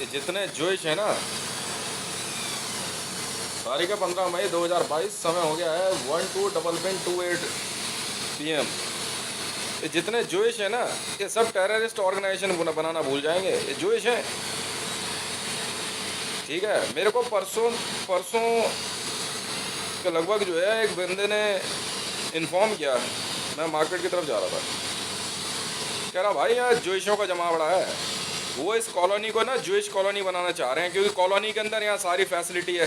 ये जितने जोइश है ना, तारीख है 15 मई 2022, समय हो गया है 12:28 PM। ये जितने जोइश है ना, ये सब टेररिस्ट ऑर्गेनाइजेशन बनाना भूल जाएंगे। ये जोइश है, ठीक है। मेरे को परसों परसों के लगभग जो है एक बंदे ने इन्फॉर्म किया, मैं मार्केट की तरफ जा रहा था, कह रहा भाई यहाँ जोइशों का जमावड़ा है। वो इस कॉलोनी को ना जोइश कॉलोनी बनाना चाह रहे हैं, क्योंकि कॉलोनी के अंदर यहाँ सारी फैसिलिटी है,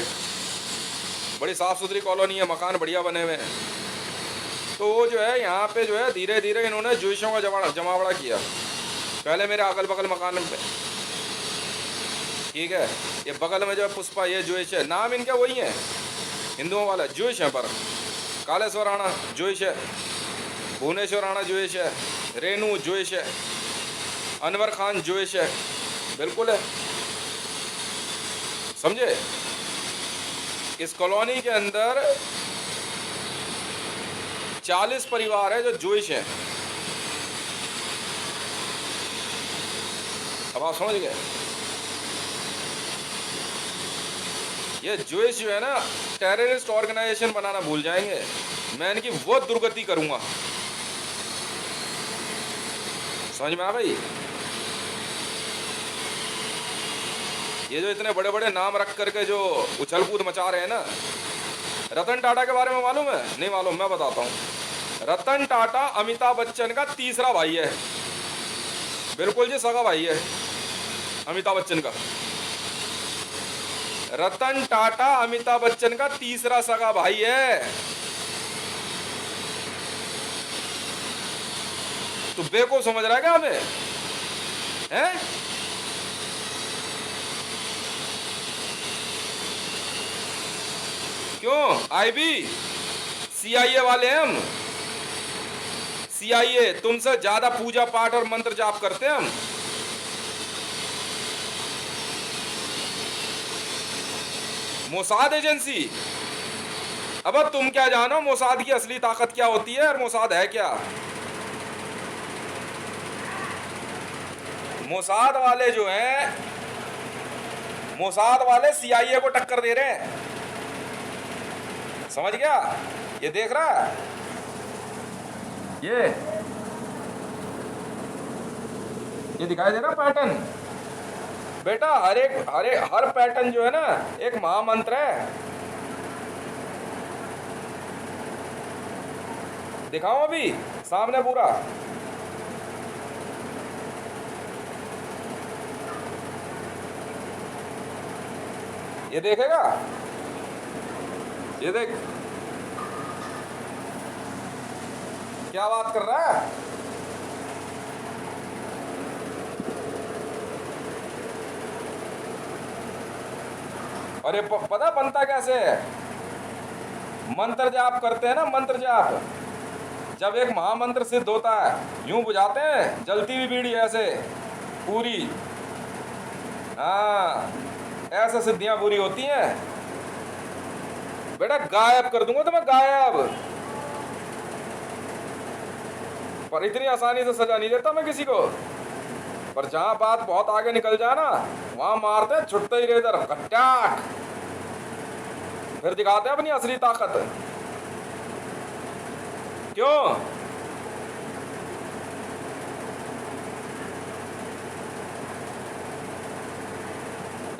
बड़ी साफ़ सुथरी कॉलोनी है, मकान बढ़िया बने हुए हैं। तो वो जो है यहाँ पे जो है धीरे धीरे इन्होंने जोइशों का जमावड़ा किया। पहले मेरे अगल बगल मकान में, ठीक है, ये बगल में जो है पुष्पा, ये जोइश है, नाम इनके वही है, हिंदुओं वाला जोइश है, पर कालेश्वर राणा जोइश है, भुवनेश्वर राणा जोइश है, रेनू जोइश है, अनवर खान जोइश है, बिल्कुल है, समझे। इस कॉलोनी के अंदर 40 परिवार है जो जोइश हैं। अब आप समझ गए, ये जोइश जो है ना टेररिस्ट ऑर्गेनाइजेशन बनाना भूल जाएंगे। मैं इनकी वो दुर्गति करूंगा, समझ में आ गई। ये जो इतने बड़े बड़े नाम रख करके जो उछल कूद मचा रहे हैं ना, रतन टाटा के बारे में मालूम है? नहीं मालूम, मैं बताता हूँ। रतन टाटा अमिताभ बच्चन का तीसरा भाई है, बिल्कुल जी, सगा भाई है अमिताभ बच्चन का। रतन टाटा अमिताभ बच्चन का तीसरा सगा भाई है। तो बेवकूफ समझ रहा है क्या हमें, हैं? क्यों? आईबी CIA वाले हम, CIA तुमसे ज्यादा पूजा पाठ और मंत्र जाप करते हैं हम। मोसाद एजेंसी, अब तुम क्या जानो मोसाद की असली ताकत क्या होती है और मोसाद है क्या। मोसाद वाले जो हैं, मोसाद वाले CIA को टक्कर दे रहे हैं, समझ गया। ये देख रहा है, ये दिखाई दे रहा पैटर्न बेटा। हर पैटर्न जो है ना एक महामंत्र है। दिखाओ अभी सामने पूरा, ये देखेगा, ये देख क्या बात कर रहा है। अरे पता बनता कैसे है? मंत्र जाप करते हैं ना, मंत्र जाप, जब एक महामंत्र सिद्ध होता है, यूं बुझाते हैं जलती हुई बीड़ी ऐसे पूरी, हाँ ऐसे सिद्धियां पूरी होती हैं बेटा। गायब कर दूंगा तो मैं गायब, पर इतनी आसानी से सजा नहीं देता मैं किसी को। पर जहां बात बहुत आगे निकल जाए ना, वहां मारते हैं छुट्टे ही रेजर कट्टाक, फिर दिखाते हैं अपनी असली ताकत। क्यों?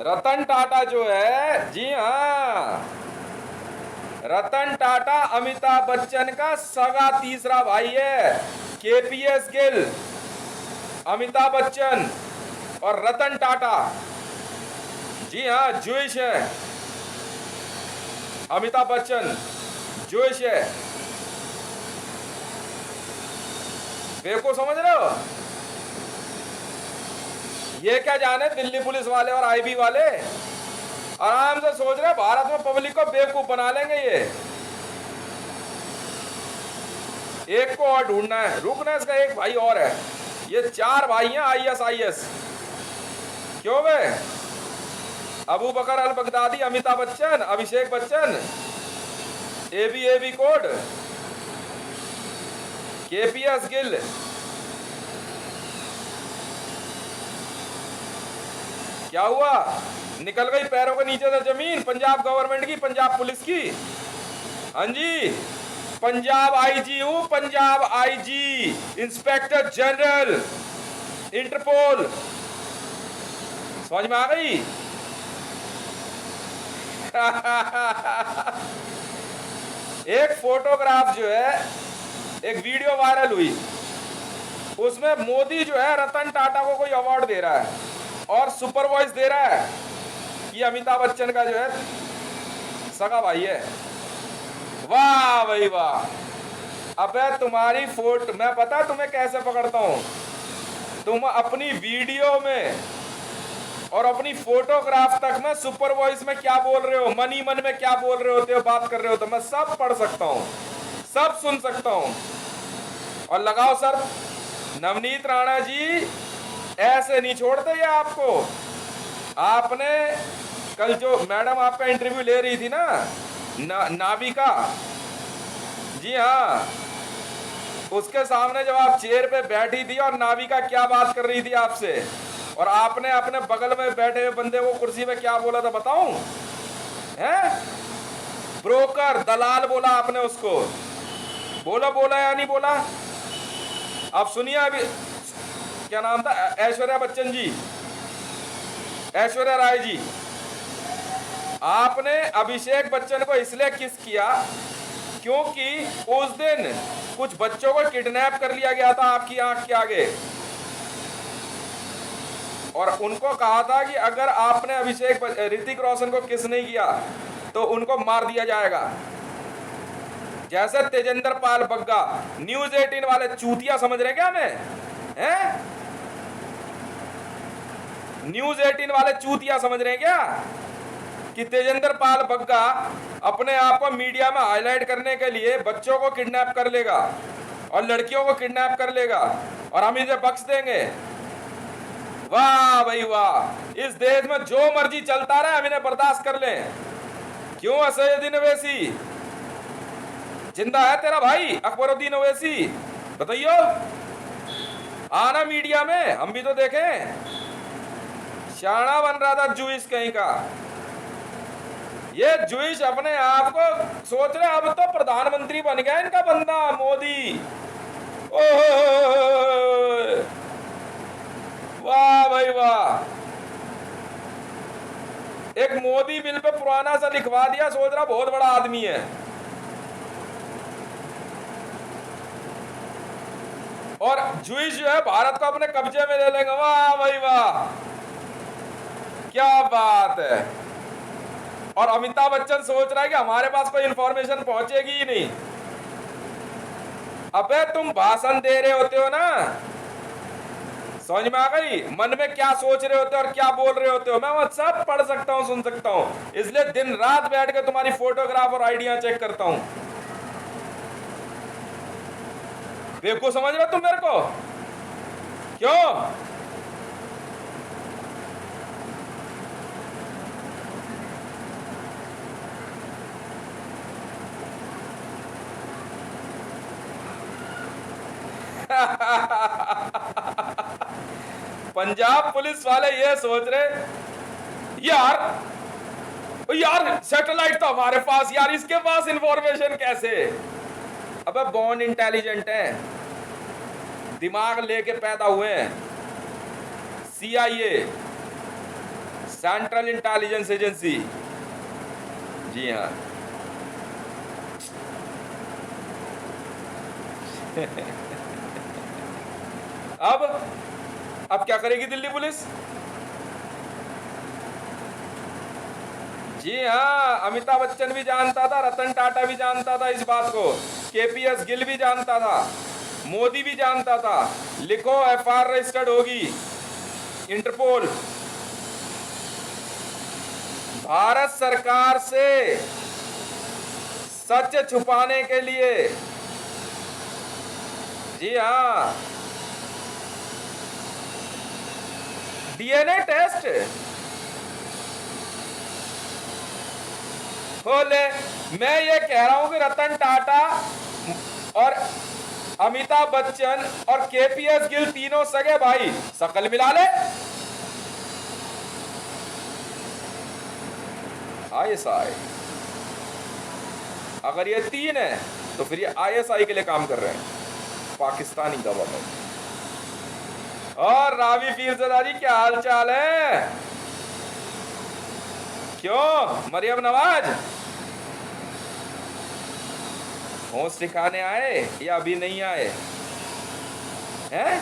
रतन टाटा जो है, जी हाँ, रतन टाटा अमिताभ बच्चन का सगा तीसरा भाई है। KPS गिल, अमिताभ बच्चन और रतन टाटा, जी हाँ, जोइश है। अमिताभ बच्चन जोइश है, बेवकूफ समझ रहे हो। ये क्या जाने दिल्ली पुलिस वाले और IB वाले आराम से सोच रहे भारत में पब्लिक को बेवकूफ बना लेंगे। ये एक को और ढूंढना है, रुकना, इसका एक भाई और है। ये 4 भाई हैं IS। क्यों बे? Abu Bakr al Baghdadi, Amitabh Bachchan, Abhishek Bachchan, AB कोड, KPS गिल, क्या हुआ? निकल गई पैरों के नीचे से जमीन पंजाब गवर्नमेंट की, पंजाब पुलिस की। हाँ जी, पंजाब आईजी हूं, Punjab IG, inspector general, Interpol. समझ में आ गई? एक फोटोग्राफ जो है, एक वीडियो वायरल हुई, उसमें मोदी जो है रतन टाटा को कोई अवार्ड दे रहा है और सुपर वॉइस दे रहा है कि अमिताभ बच्चन का जो है सगा भाई है। वाह भाई वाह। अबे तुम्हारी फोटो मैं पता तुम्हें कैसे पकड़ता हूं, तुम अपनी वीडियो में और अपनी फोटोग्राफ तक में सुपर वॉइस में क्या बोल रहे हो, मन ही मन में क्या बोल रहे होते हो, बात कर रहे हो, तो मैं सब पढ़ सकता हूं, सब सुन सकता हूं। और लगाओ सर, नवनीत राणा जी ऐसे नहीं छोड़ते ये आपको। आपने कल जो मैडम आपका इंटरव्यू ले रही थी ना, नाविका जी, हाँ, उसके सामने जब आप चेयर पे बैठी थी और नाविका क्या बात कर रही थी आपसे, और आपने अपने बगल में बैठे हुए बंदे को कुर्सी में क्या बोला था बताऊं? हैं? ब्रोकर, दलाल बोला आपने उसको। बोला या नहीं बोला? आप सुनिए अभी, क्या नाम था? ऐश्वर्या बच्चन जी, ऐश्वर्या राय जी। आपने अभिषेक बच्चन को इसलिए किस किया क्योंकि उस दिन कुछ बच्चों को किडनैप कर लिया गया था आपकी आंख के आगे, और उनको कहा था कि अगर आपने ऋतिक रोशन को किस नहीं किया तो उनको मार दिया जाएगा। जैसे तेजेंद्र पाल बग्गा, न्यूज 18 वाले चूतिया समझ रहे क्या हमें? हैं? न्यूज 18 वाले चूतिया समझ रहे हैं क्या कि तेजेंद्र पाल बग्गा अपने आप को मीडिया में हाईलाइट करने के लिए बच्चों को किडनैप कर लेगा और लड़कियों को किडनैप कर लेगा और हम इसे बख्श देंगे? वाह भाई वाह। इस देश में जो मर्जी चलता रहे, हम इन्हें बर्दाश्त कर लें। क्यों असदुद्दीन ओवैसी? जिंदा है तेरा भाई अकबरुद्दीन ओवैसी? बताइयो, आना मीडिया में, हम भी तो देखें। शाना बन रहा था जूइश कहीं का। ये जूइश अपने आप को सोच रहे अब तो प्रधानमंत्री बन गया इनका बंदा मोदी। ओह वाह भाई वाह। एक मोदी बिल पे पुराना सा लिखवा दिया, सोच रहा बहुत बड़ा आदमी है। और जूइश जो है भारत को अपने कब्जे में ले लेंगे। वाह भाई वाह, क्या बात है। और अमिताभ बच्चन सोच रहा है कि हमारे पास कोई इंफॉर्मेशन पहुंचेगी ही नहीं। अबे तुम भाषण दे रहे होते हो ना, समझ में आ गई? मन में क्या सोच रहे होते हो और क्या बोल रहे होते हो, मैं वो सब पढ़ सकता हूँ, सुन सकता हूँ। इसलिए दिन रात बैठ के तुम्हारी फोटोग्राफ और आइडिया चेक करता हूँ। बेवकूफ समझ रहे हो तुम मेरे को? क्यों? पंजाब पुलिस वाले ये सोच रहे यार सैटेलाइट तो हमारे पास, यार इसके पास इंफॉर्मेशन कैसे? अबे बॉर्न इंटेलिजेंट है, दिमाग लेके पैदा हुए हैं। CIA, central intelligence agency. जी हाँ। अब क्या करेगी दिल्ली पुलिस? जी हाँ, अमिताभ बच्चन भी जानता था, रतन टाटा भी जानता था इस बात को, KPS गिल भी जानता था, मोदी भी जानता था। लिखो FIR रजिस्टर्ड होगी, इंटरपोल। भारत सरकार से सच छुपाने के लिए, जी हाँ, DNA टेस्ट खोले। मैं ये कह रहा हूं कि रतन टाटा और अमिताभ बच्चन और KPS गिल तीनों सगे भाई, शकल मिला ले। ISI। अगर ये 3 है तो फिर ये ISI के लिए काम कर रहे हैं, पाकिस्तानी गवर्नमेंट। और रावी पीरज़ादा जी क्या हाल चाल है? क्यों मरियम नवाज होश ठिकाने आए या अभी नहीं आए हैं?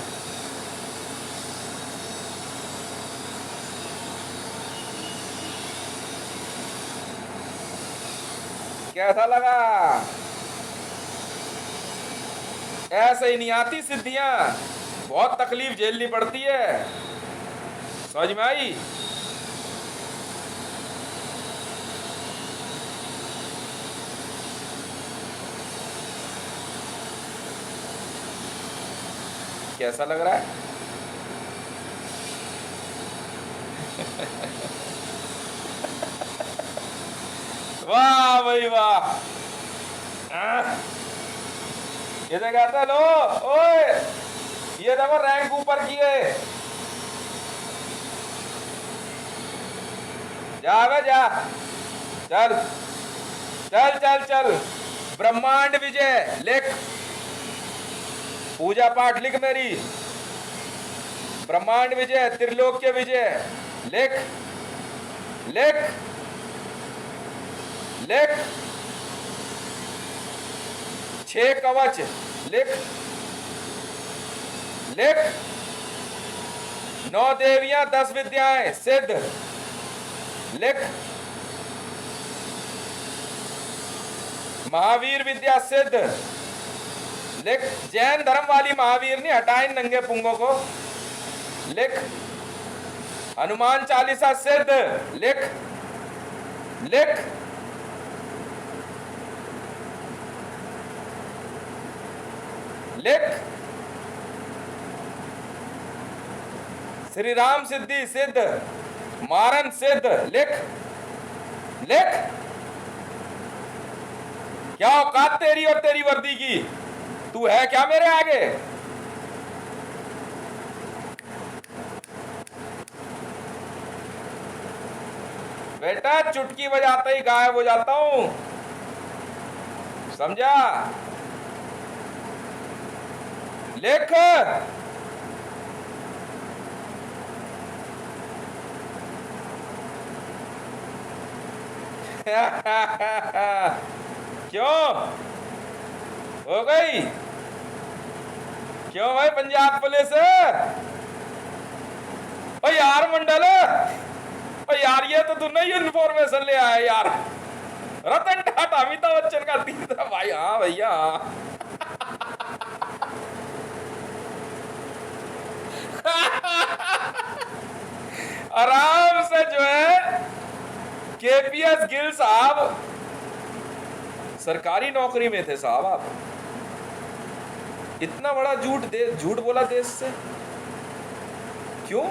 कैसा लगा? ऐसे ही नहीं आती सिद्धियां, बहुत तकलीफ झेलनी पड़ती है, समझ में आई? कैसा लग रहा है? वाह भाई वाह। ये कहता लो, ओए ये देखो रैंक ऊपर किए, जा बे जा, चल चल चल चल। ब्रह्मांड विजय लिख, पूजा पाठ लिख मेरी, ब्रह्मांड विजय, त्रिलोक्य विजय लिख लिख लिख, 6 कवच लिख लिख, 9 देवियां 10 विद्याएं सिद्ध लिख, महावीर विद्या सिद्ध लिख, जैन धर्म वाली महावीर ने हटाए नंगे पुंगों को लिख, हनुमान चालीसा सिद्ध लिख लिख, लिख, श्री राम सिद्धि सिद्ध, मारन सिद्ध लिख लिख। क्या औकात तेरी और तेरी वर्दी की? तू है क्या मेरे आगे? बेटा चुटकी बजाते ही गायब हो जाता हूं, समझा? लिख। क्यों हो गई? क्यों भाई पंजाब पुलिस? ओ यार मंडल, ओ यार ये तो तू नई इन्फॉर्मेशन ले आया यार। रतन टाटा अमिताभ बच्चन का तीसरा भाई। हाँ भैया आराम से जो है KPS गिल साहब सरकारी नौकरी में थे साहब। आप इतना बड़ा झूठ बोला देश से, क्यों?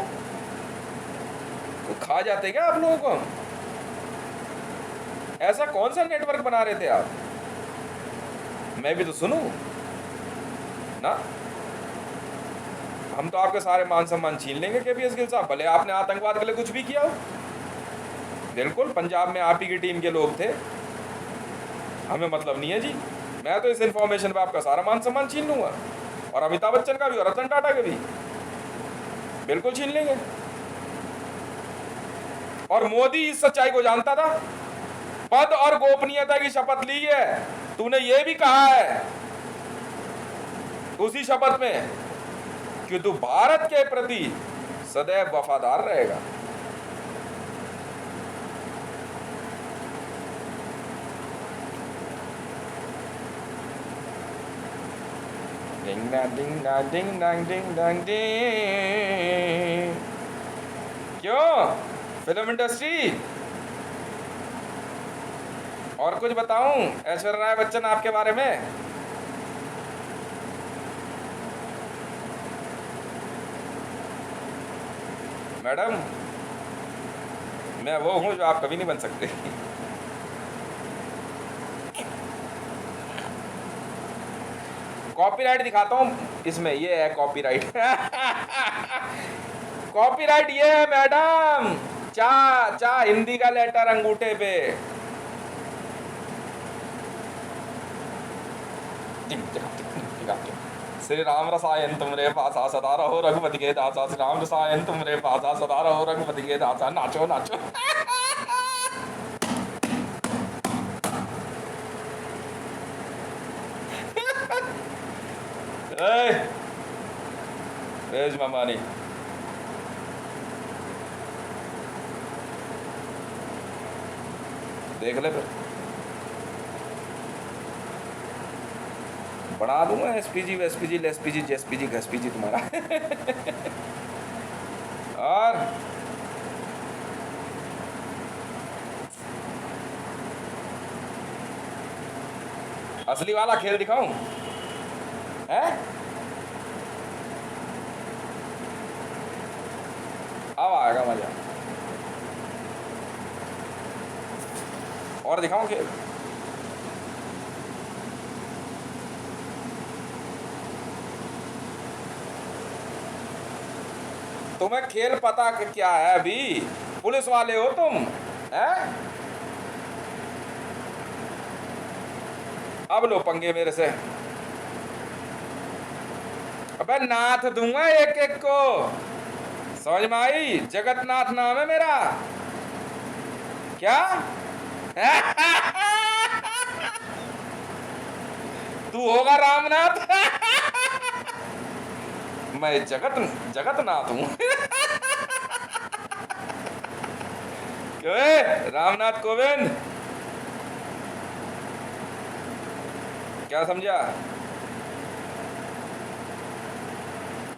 तो खा जाते क्या आप लोगों को? ऐसा कौन सा नेटवर्क बना रहे थे आप? मैं भी तो सुनूं ना। हम तो आपके सारे मान सम्मान छीन लेंगे KPS गिल साहब, भले आपने आतंकवाद के लिए कुछ भी किया हो। बिल्कुल, पंजाब में आप ही की टीम के लोग थे, हमें मतलब नहीं है जी। मैं तो इस इंफॉर्मेशन पे आपका सारा मान सम्मान छीन लूंगा, और अमिताभ बच्चन का भी और रतन टाटा का भी बिल्कुल छीन लेंगे। और मोदी इस सच्चाई को जानता था, पद और गोपनीयता की शपथ ली है। तूने ये भी कहा है उसी शपथ में कि तू भारत के प्रति सदैव वफादार रहेगा। डिंग डांग डिंग डांग डिंग डांग डिंग डांग डिंग। क्यों फिल्म इंडस्ट्री? और कुछ बताऊं ऐश्वर्या राय बच्चन आपके बारे में? मैडम, मैं वो हूं जो आप कभी नहीं बन सकते। कॉपीराइट दिखाता हूं इसमें, ये है कॉपीराइट। कॉपीराइट ये है मैडम, चा चा हिंदी का लेटर अंगूठे पे। श्री राम रसायन तुमरे पासा सदा रहो रघुपति के दासा, श्री राम रसायन तुमरे पासा सदा रहो रघुपति के दासा। नाचो नाचो। Where's my money? देख ले फिर, बढ़ा दूंगा एसपीजी वेसपीजी लेसपीजी जेसपीजी घसपीजी तुम्हारा। और असली वाला खेल दिखाऊं है? अब आएगा मजा। और दिखाऊं खेल? तुम्हें खेल पता क्या है? अभी पुलिस वाले हो तुम, हैं? अब लो पंगे मेरे से। अबे नाथ दूंगा एक एक को, समझ में आई? जगतनाथ नाम है मेरा। क्या? तू होगा रामनाथ। मैं जगतनाथ हूं। रामनाथ कोविंद, क्या समझा?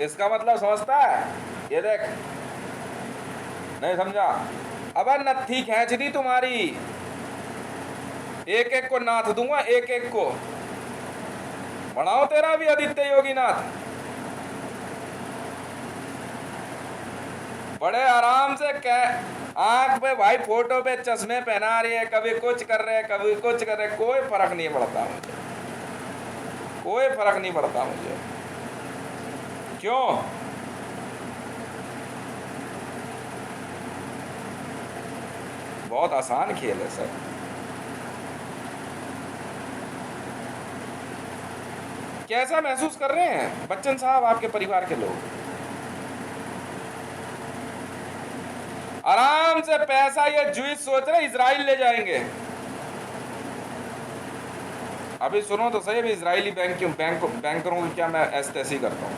इसका मतलब समझता है? ये देख, नहीं समझा? अब नत्थी खींच दी तुम्हारी, एक एक को नाथ दूंगा, एक एक को। बनाओ तेरा भी आदित्य योगी नाथ। बड़े आराम से आंख पे भाई फोटो पे चश्मे पहना रही है, कभी कुछ कर रहे, कभी कुछ कर रहे, कोई फर्क नहीं पड़ता मुझे, कोई फर्क नहीं पड़ता मुझे। क्यों? बहुत आसान खेल है सर। कैसा महसूस कर रहे हैं बच्चन साहब आपके परिवार के लोग? आराम से पैसा ये जुइस सोच रहे इजराइल ले जाएंगे। अभी सुनो तो सही, अभी इजरायली बैंकरों की क्या मैं ऐसी करता हूँ।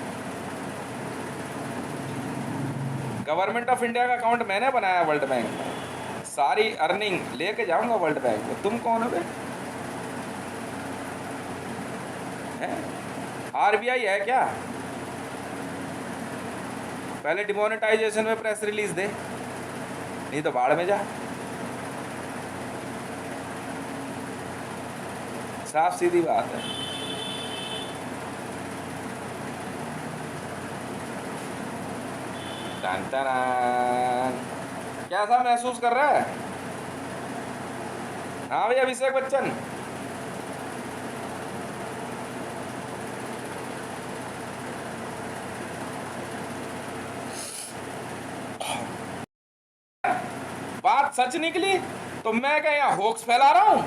गवर्नमेंट ऑफ इंडिया का अकाउंट मैंने बनाया वर्ल्ड बैंक में, सारी अर्निंग लेके जाऊंगा वर्ल्ड बैंक में। तुम कौन हो बे? आरबीआई है क्या? पहले डिमोनेटाइजेशन में प्रेस रिलीज दे, नहीं तो बाढ़ में जा। साफ सीधी बात है। टन टन। कैसा महसूस कर रहा है? हाँ भैया अभिषेक बच्चन, बात सच निकली तो मैं क्या यहाँ होक्स फैला रहा हूं?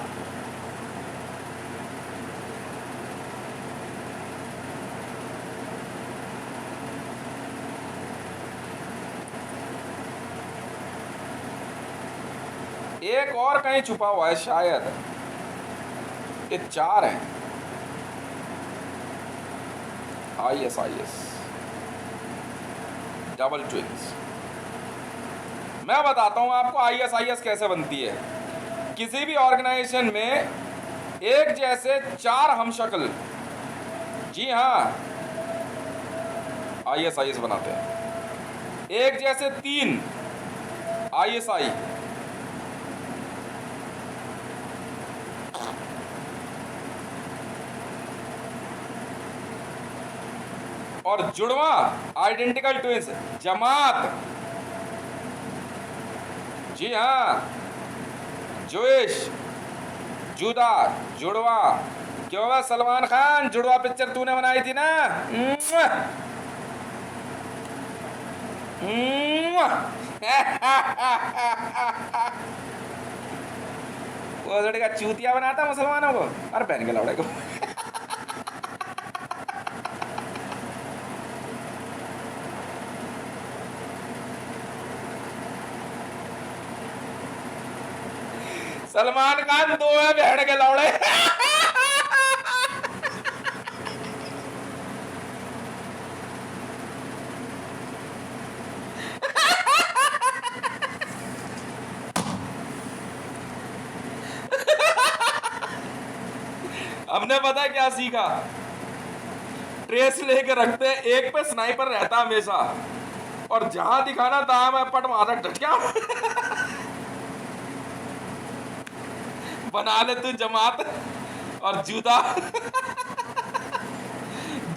एक और कहीं छुपा हुआ है शायद। ये 4 हैं। ISIS double twins. मैं बताता हूं आपको ISIS कैसे बनती है। किसी भी ऑर्गेनाइजेशन में एक जैसे 4 हमशक्ल, जी हाँ, ISIS बनाते हैं। एक जैसे 3 ISI, और जुड़वा आइडेंटिकल ट्विंस जमात, जी हाँ, जोइश जुदा जुड़वा। क्यों बा सलमान खान, जुड़वा पिक्चर तूने बनाई थी ना? वो लड़का चूतिया बनाता मुसलमानों को और पहन के लौड़े को। सलमान खान 2 है भेड़ के लौड़े। हमने पता है क्या सीखा, ट्रेस लेके रखते हैं, एक पे स्नाइपर रहता हमेशा, और जहां दिखाना था मैं पट मारा टटका। बना ले तू जमात और जूता।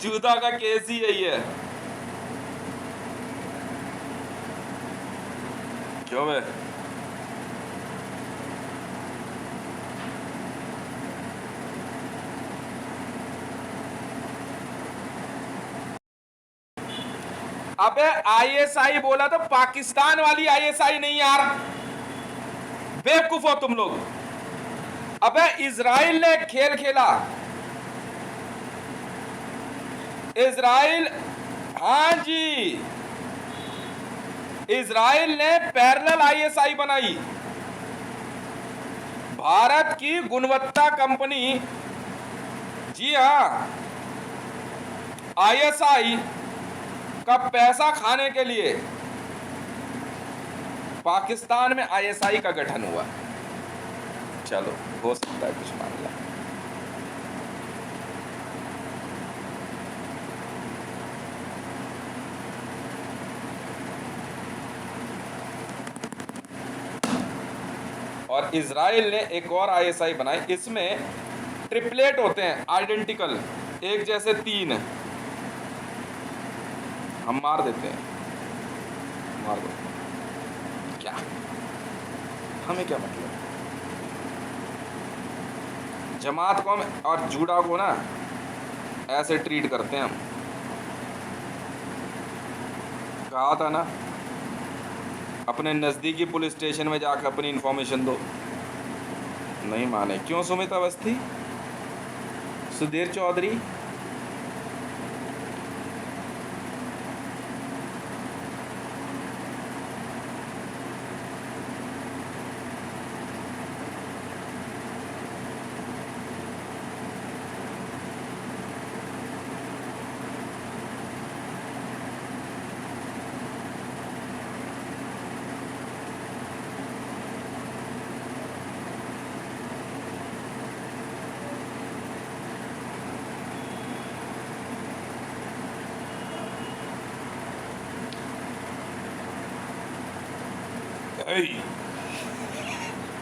जूता का केस ही यही है। क्यों बे? अबे आईएसआई बोला तो पाकिस्तान वाली आईएसआई नहीं यार, बेवकूफ हो तुम लोग। अबे इजराइल ने खेल खेला, इजराइल, हाँ जी, इजराइल ने पैरेलल आईएसआई बनाई। भारत की गुणवत्ता कंपनी, जी हां, आईएसआई का पैसा खाने के लिए पाकिस्तान में आईएसआई का गठन हुआ। चलो हो सकता है कुछ मामला। और इजराइल ने एक और आईएसआई बनाई, इसमें ट्रिपलेट होते हैं आइडेंटिकल, एक जैसे 3 हम मार देते हैं, मार दो, क्या हमें क्या मतलब। जमात को और जूडा को ना ऐसे ट्रीट करते हैं हम। कहा था ना, अपने नज़दीकी पुलिस स्टेशन में जाकर अपनी इंफॉर्मेशन दो, नहीं माने। क्यों सुमित अवस्थी, सुधीर चौधरी,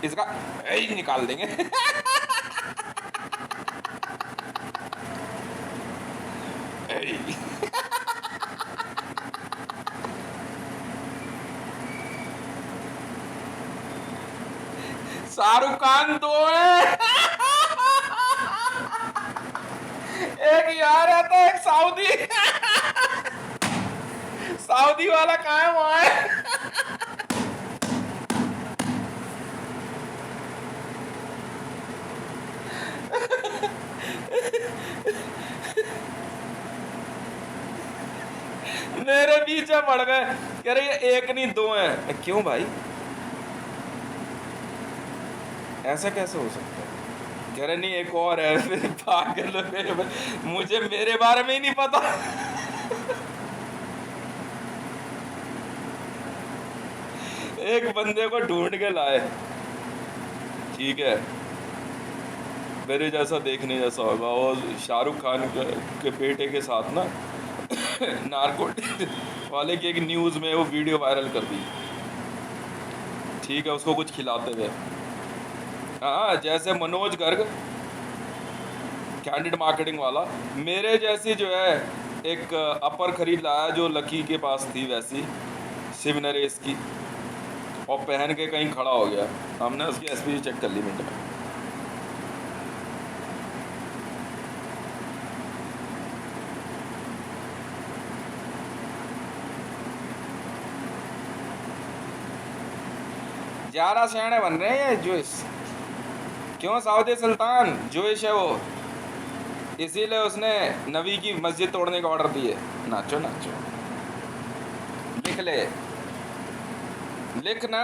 इसका निकाल देंगे। शाहरुख खान 2 है। एक यार है तो एक सऊदी। सऊदी वाला कहाँ है, वहां है। मेरे पीछे पड़ गए, कह रहे ये 1 नहीं 2 हैं। क्यों भाई, ऐसा कैसे हो सकता है? कह रहे नहीं एक और है। फिर पागल, मुझे मेरे बारे में ही नहीं पता। एक बंदे को ढूंढ के लाए, ठीक है, मेरे जैसा देखने जैसा होगा। और शाहरुख खान के बेटे के साथ ना नारकोटिक वाले की एक न्यूज़ में वो वीडियो वायरल कर दी, ठीक है, उसको कुछ खिलाते हुए। हाँ, जैसे मनोज गर्ग कैंडिड मार्केटिंग वाला, मेरे जैसी जो है एक अपर खरीद लाया जो लकी के पास थी, वैसी शिव नरेश की, और पहन के कहीं खड़ा हो गया। हमने उसकी एसपी चेक कर ली मिनट में। ज्यादा सियाने बन रहे हैं ये जोइश। क्यों? सऊदी सुल्तान जोइश है वो, इसीलिए उसने नबी की मस्जिद तोड़ने का ऑर्डर दिए। नाचो नाचो, लिख ले, लिखना।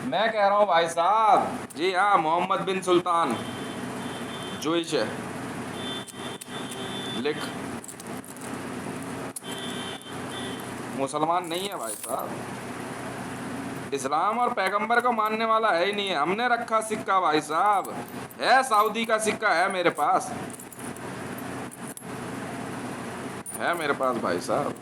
मैं कह रहा हूँ भाई साहब, जी हाँ, मोहम्मद बिन सुल्तान जोइश है, लिख। मुसलमान नहीं है भाई साहब, इस्लाम और पैगंबर को मानने वाला है ही नहीं है। हमने रखा सिक्का भाई साहब, है सऊदी का सिक्का, है मेरे पास, है मेरे पास भाई साहब।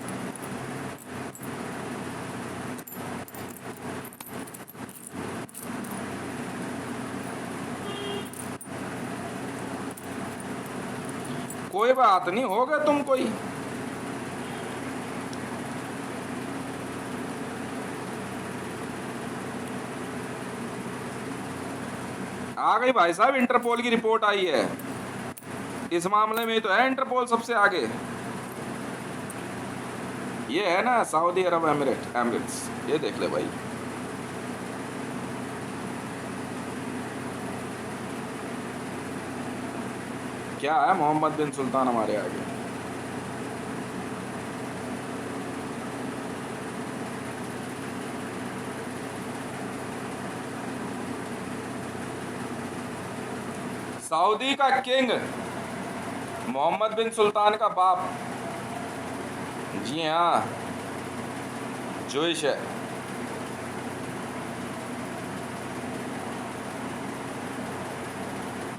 कोई बात नहीं, हो गए तुम कोई। आ गई भाई साहब, इंटरपोल की रिपोर्ट आई है इस मामले में, तो है इंटरपोल सबसे आगे। ये है ना सऊदी अरब एमिरेट्स, ये देख ले भाई। क्या है मोहम्मद बिन सुल्तान हमारे आगे। सऊदी का किंग मोहम्मद बिन सुल्तान का बाप, जी हाँ, जोइश है।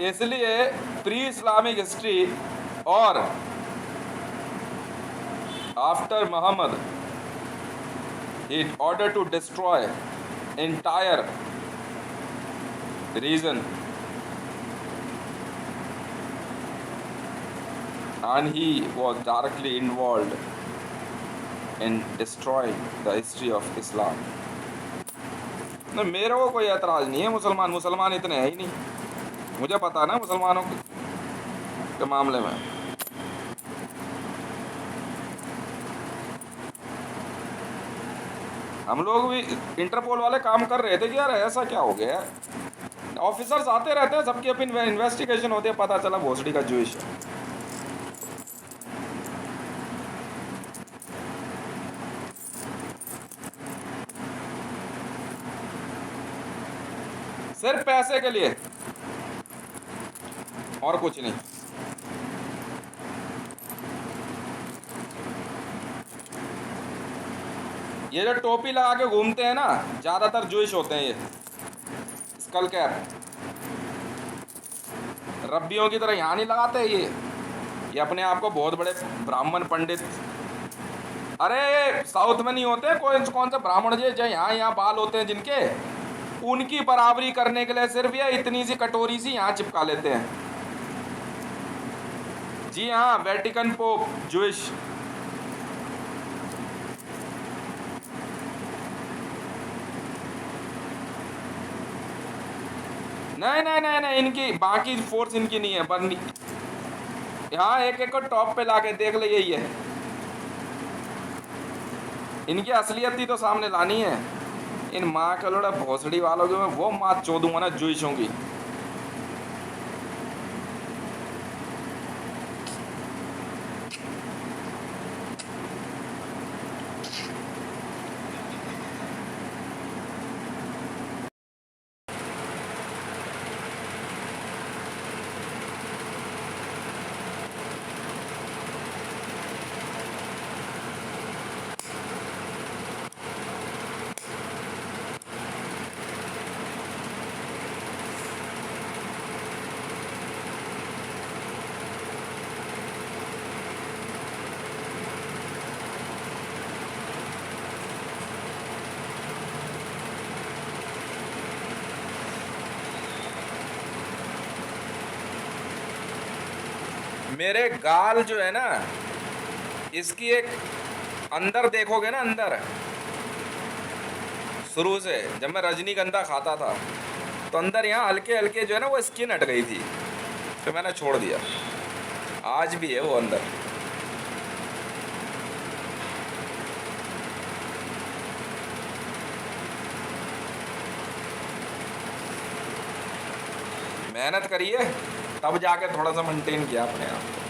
इसलिए प्री इस्लामिक हिस्ट्री और after Muhammad, in order to destroy entire region, and he was directly involved in destroying the history of Islam. न मेरे को कोई एतराज नहीं है, मुसलमान इतने हैं ही नहीं, मुझे पता है ना मुसलमानों के मामले में। हम लोग भी इंटरपोल वाले काम कर रहे थे कि यार ऐसा क्या हो गया है, ऑफिसर्स आते रहते हैं, सबकी अपनी इन्वेस्टिगेशन होती है, पता चला भोसड़ी का जोइश है। सिर्फ पैसे के लिए और कुछ नहीं। ये जो टोपी लगा के घूमते हैं ना, ज्यादातर जोइश होते हैं ये, स्कल कैप। रब्बियों की तरह यहाँ नहीं लगाते ये अपने आप को बहुत बड़े ब्राह्मण पंडित। अरे साउथ में नहीं होते कौन से ब्राह्मण जी जो यहाँ बाल होते हैं जिनके, उनकी बराबरी करने के लिए सिर्फ ये इतनी सी कटोरी सी यहाँ चिपका लेते हैं। जी हाँ, वेटिकन पोप जोइश। नहीं, इनकी बाकी फोर्स इनकी नहीं है, पर यहाँ एक एक को टॉप पे लाके देख ले, यही है इनकी असलियत ही तो सामने लानी है। इन माँ का लोड़ा भोसड़ी वालों की मैं वो माँ चोदूंगा ना जोइशों की। मेरे गाल जो है ना, इसकी एक अंदर देखोगे ना, अंदर शुरू से जब मैं रजनीगंधा खाता था तो अंदर यहाँ हल्के हल्के जो है ना वो स्किन हट गई थी, तो मैंने छोड़ दिया। आज भी है वो अंदर। मेहनत करिए, तब जाके थोड़ा सा मेंटेन किया अपने आप को।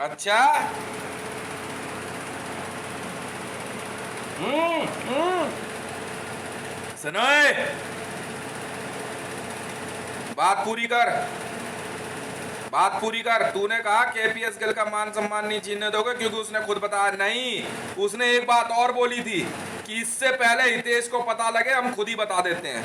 अच्छा। हम्म। सुनो, बात पूरी कर, बात पूरी कर। तूने कहा केपीएस गिल का मान सम्मान नहीं छीनने दोगे, क्योंकि उसने खुद बताया नहीं। उसने एक बात और बोली थी कि इससे पहले हितेश को पता लगे हम खुद ही बता देते हैं।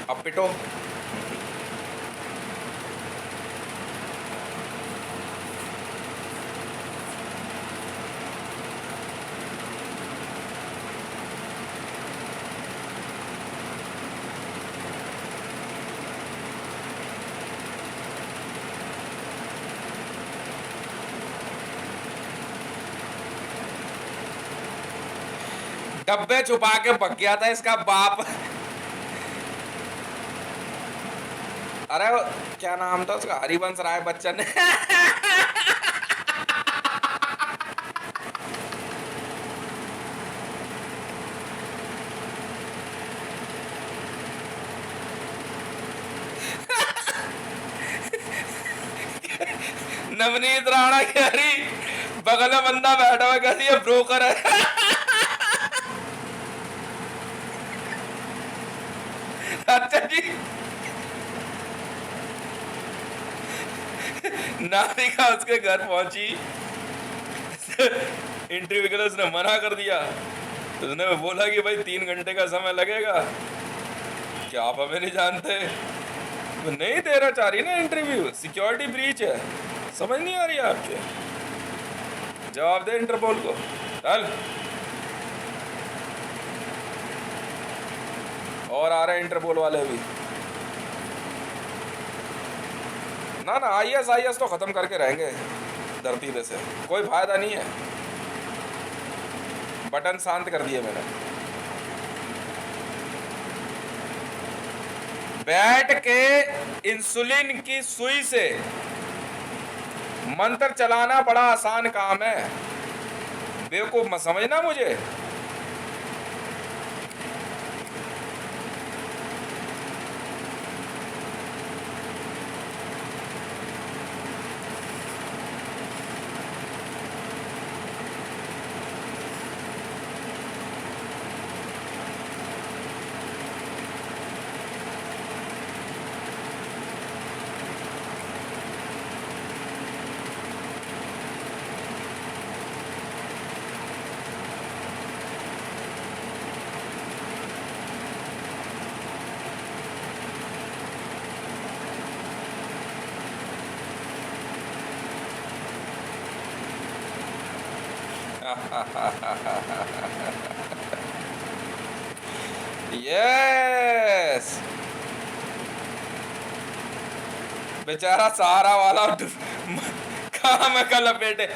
अब पिटो। डब्बे छुपा के भग गया था इसका बाप। अरे क्या नाम था उसका, हरिवंश राय बच्चन। नवनीत राणा कह रही, बगल में बंदा बैठा हुआ, कह रही है ब्रोकर है। अच्छा जी। नाविका उसके घर पहुंची, इंटरव्यू के लिए उसने मना कर दिया। उसने बोला कि भाई 3 घंटे का समय लगेगा। क्या आप हमें नहीं जानते? वो नहीं देना चाह रही ना इंटरव्यू, सिक्योरिटी ब्रीच है। समझ नहीं आ रही आपके? जवाब दे इंटरपोल को, चल। और आ रहे हैं इंटरपोल वाले भी। ना ना, आईएस तो खत्म करके रहेंगे धरती पे से, कोई फायदा नहीं है। बटन शांत कर दिए मैंने। बैठ के इंसुलिन की सुई से मंत्र चलाना बड़ा आसान काम है, बेवकूफ मत समझना मुझे। यस, बेचारा सहारा वाला कहाँ में कल लपेटे।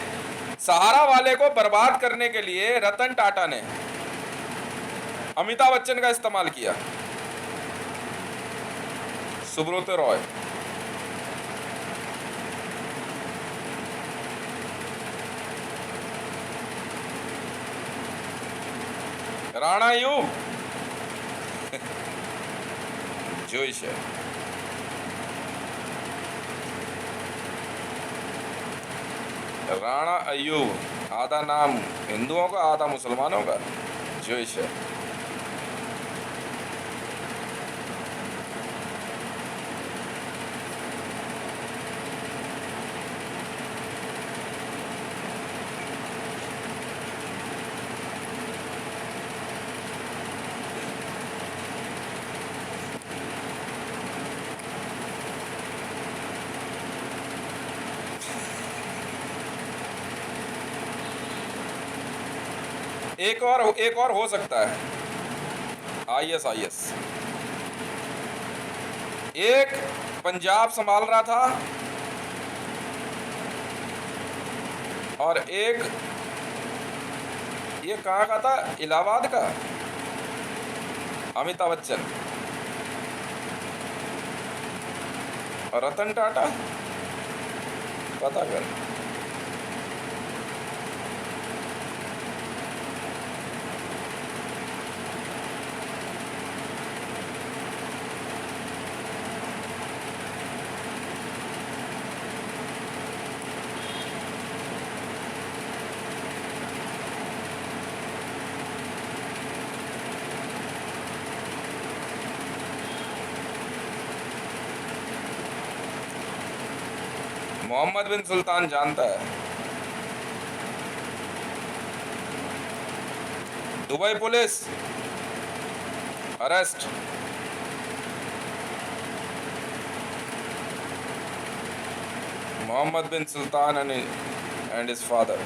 सहारा वाले को बर्बाद करने के लिए रतन टाटा ने अमिताभ बच्चन का इस्तेमाल किया, सुब्रत रॉय। राणा यू जोश है। राणा अयूब, आधा नाम हिंदुओं का आधा मुसलमानों का, जोश है। एक और हो सकता है, ISIS। एक पंजाब संभाल रहा था और एक ये कहाँ का था, इलाहाबाद का, अमिताभ बच्चन और रतन टाटा, पता कर। मोहम्मद बिन सुल्तान जानता है। Dubai police arrest. Mohammed bin Sultan and his father।